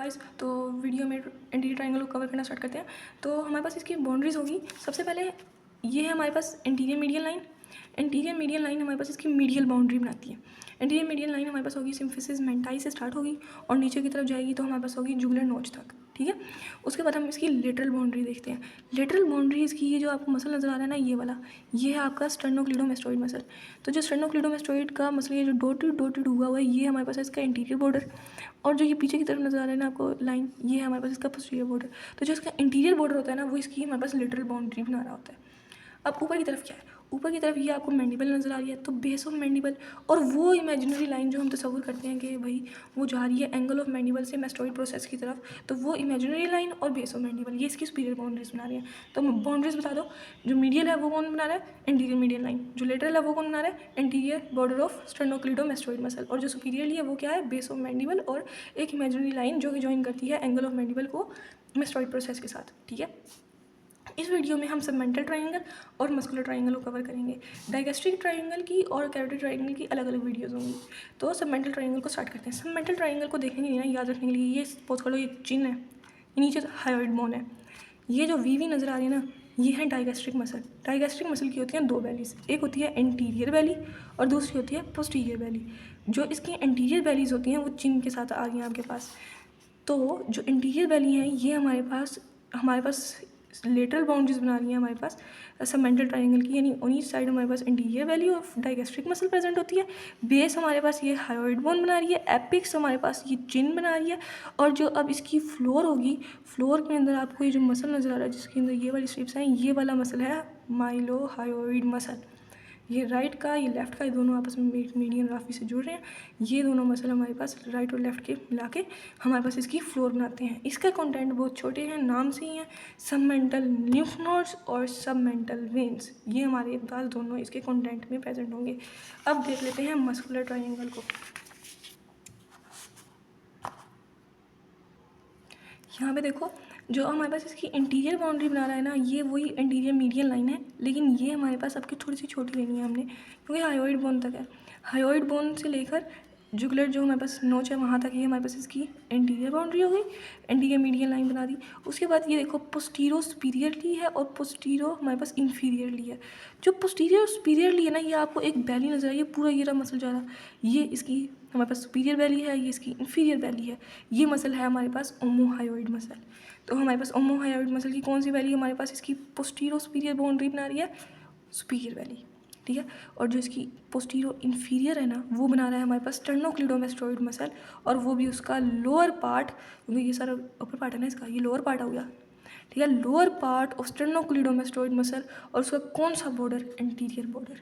Guys, तो video में anterior triangle को कवर करना स्टार्ट करते हैं। तो हमारे पास इसकी बाउंड्रीज होगी। सबसे पहले ये है हमारे पास anterior median line. Anterior median line हमारे पास इसकी मीडियल बाउंड्री बनाती है। एंटीरियर मीडियन लाइन हमारे पास होगी सिम्फिसिस मेंटाई से स्टार्ट होगी और नीचे की तरफ जाएगी तो हमारे पास होगी जुगुलर नोच तक, ठीक है। उसके बाद हम इसकी लेटरल बाउंड्री देखते हैं। लेटरल बाउंड्री इसकी ये जो आपको मसल नज़र आ रहा है ना, ये वाला, ये है आपका स्टर्नोक्लीडोमेस्टोइड मसल। तो जो स्टर्नोक्लीडोमेस्टोइड का मसल ये जो डॉटेड हुआ है, ये हमारे पास है इसका इंटीरियर बॉर्डर। और जो ये पीछे की तरफ नज़र आ रहा है ना आपको लाइन, ये है हमारे पास इसका पोस्टीरियर बॉर्डर। तो जो इसका इंटीरियर बॉर्डर होता है ना, वो इसकी हमारे पास लेटरल बाउंड्री बना रहा होता है। अब ऊपर की तरफ क्या है? ऊपर की तरफ ये आपको मैंडिबल नज़र आ रही है, तो बेस ऑफ मैंडिबल और वो इमेजिनरी लाइन जो हम तस्वुर करते हैं कि भाई वो जा रही है एंगल ऑफ मैंडिबल से मेस्टोइड प्रोसेस की तरफ, तो वो इमेजिनरी लाइन और बेस ऑफ मैंडिबल ये इसकी सुपीरियर बाउंड्रीज बना रही है। तो बाउंड्रीज बता दो, जो मीडियल है वो कौन बना रहा है? Anterior medial line. जो लेटरल है वो कौन बना रहा है? Anterior border of sternocleidomastoid muscle. और जो सुपीरियरली है वो क्या है? बेस ऑफ मैंडिबल और एक इमेजिनरी लाइन जो कि ज्वाइन करती है एंगल ऑफ मैंडिबल को मेस्टोइड प्रोसेस के साथ, ठीक है। इस वीडियो में हम सबमेंटल ट्रायंगल और मस्कुलर ट्रायंगल को कवर करेंगे। डाइगैस्ट्रिक ट्रायंगल की और कैरोटिड ट्रायंगल की अलग अलग वीडियोज़ होंगी। तो सबमेंटल ट्रायंगल को स्टार्ट करते हैं। सबमेंटल ट्रायंगल को देखने के लिए ना, याद रखने के लिए, ये सपोज करो ये चिन है, ये नीचे हायोइड बोन है, ये जो वी नज़र आ रही है ना, ये है डाइगैस्ट्रिक मसल। डाइगैस्ट्रिक मसल की होती हैं दो बैलीज, एक होती है एंटीरियर बैली और दूसरी होती है पोस्टीरियर बैली। जो इसकी एंटीरियर बैलीज होती हैं वो चिन के साथ आ रही हैं आपके पास। तो जो इंटीरियर बैली हैं ये हमारे पास लेटरल बाउंड्रीज बना रही हैं हमारे पास सबमेंटल ट्रायंगल की, यानी ऑन ईच साइड हमारे पास इंटीरियर बैली और डाइगैस्ट्रिक मसल प्रेजेंट होती है। बेस हमारे पास ये हायोइड बोन बना रही है, एपिक्स हमारे पास ये चिन बना रही है। और जो अब इसकी फ्लोर होगी, फ्लोर के अंदर आपको ये जो मसल नज़र आ रहा है जिसके अंदर ये वाली स्ट्रिप्स हैं, ये वाला मसल है माइलोहायोइड मसल। ये राइट का ये लेफ़्ट का, ये दोनों आपस में मीडियन राफी से जुड़ रहे हैं। ये दोनों मसल हमारे पास राइट और लेफ़्ट के मिला के हमारे पास इसकी फ्लोर बनाते हैं। इसका कंटेंट बहुत छोटे हैं, नाम से ही हैं, सबमेंटल लिम्फ नोड्स और सबमेंटल वेन्स, ये हमारे पास दोनों इसके कंटेंट में प्रेजेंट होंगे। अब देख लेते हैं मस्कुलर ट्रायंगल को। यहाँ पे देखो, जो हमारे पास इसकी इंटीरियर बाउंड्री बना रहा है ना, ये वही इंटीरियर मीडियन लाइन है, लेकिन ये हमारे पास सबकी थोड़ी सी छोटी लेनी है हमने, क्योंकि हायोइड बोन तक है। हायोइड बोन से लेकर जुगुलर जो हमारे पास नोच है वहाँ तक ये हमारे पास इसकी इंटीरियर बाउंड्री हो गई, इंटीरियर मीडियन लाइन बना दी। उसके बाद ये देखो पोस्टीरो सुपीरियरली है और पोस्टीरो हमारे पास इंफीरियरली है। जो पोस्टीरियर सुपीरियरली है ना, ये आपको एक बैली नजर आई है, पूरा ये रहा मसल जा रहा, ये इसकी हमारे पास सुपीरियर बैली है, ये इसकी इंफीरियर बैली है। ये मसल है हमारे पास ओमोहायोइड मसल। तो हमारे पास ओमोहायोइड मसल की कौन सी बैली हमारे पास इसकी पोस्टीरो सुपीरियर बाउंड्री बना रही है? सुपीरियर बैली, ठीक है। और जो इसकी पोस्टीरो इन्फीरियर है ना, वो बना रहा है हमारे पास स्टर्नोक्लीडोमेस्टोइड मसल, और वो भी उसका लोअर पार्ट, क्योंकि ये सारा अपर पार्ट है ना इसका, ये लोअर पार्ट हो गया, ठीक है। Lower part of sternocleidomastoid muscle और उसका कौन सा बॉर्डर? एंटीरियर बॉर्डर,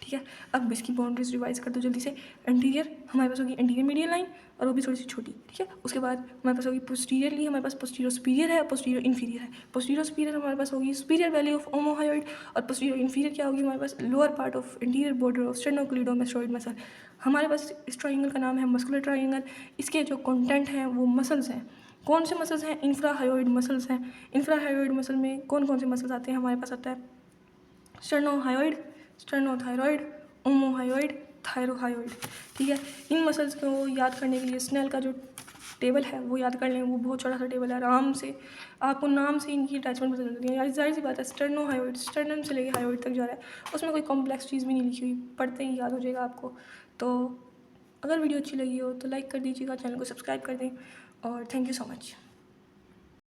ठीक है। अब इसकी बाउंड्रीज रिवाइज कर दो जल्दी से। एंटीरियर हमारे पास होगी इंटीरियर मीडियन लाइन और वो भी थोड़ी सी छोटी, ठीक है। उसके बाद हमारे पास होगी पोस्टीरियरली, हमारे पास पोस्टीरियर सुपीरियर है, पोस्टीरियर इन्फीरियर है। पोस्टीरियर सुपीरियर हमारे पास होगी सुपीरियर वैली ऑफ ओमोहायोइड, और पोस्टीरियर इन्फीरियर क्या होगी हमारे पास? Lower part of interior border of sternocleidomastoid muscle. हमारे पास इस ट्राइंगल का नाम है मस्कुलर ट्राइंगल। इसके जो कॉन्टेंट हैं वो मसल्स हैं। कौन से मसल्स हैं? इंफ्राहायोइड मसल्स हैं। इंफ्राहायोइड मसल में कौन कौन से मसल्स आते हैं? हमारे पास आता है स्टर्नोहायोइड, स्टर्नोथायरॉइड, ओमोहायोइड, थायरोहायोइड, ठीक है। इन मसल्स को याद करने के लिए स्नेल का जो टेबल है वो याद कर लें, वो बहुत छोटा सा टेबल है, आराम से आपको नाम से इनकी अटैचमेंट पता चलती है। यार जाहिर सी बात है, स्टर्नोहायोइड स्टर्नम से लेके हायोइड तक जा रहा है, उसमें कोई कॉम्प्लेक्स चीज़ भी नहीं लिखी हुई, पढ़ते ही याद हो जाएगा आपको। तो अगर वीडियो अच्छी लगी हो तो लाइक कर दीजिएगा, चैनल को सब्सक्राइब कर दें, और थैंक यू सो मच।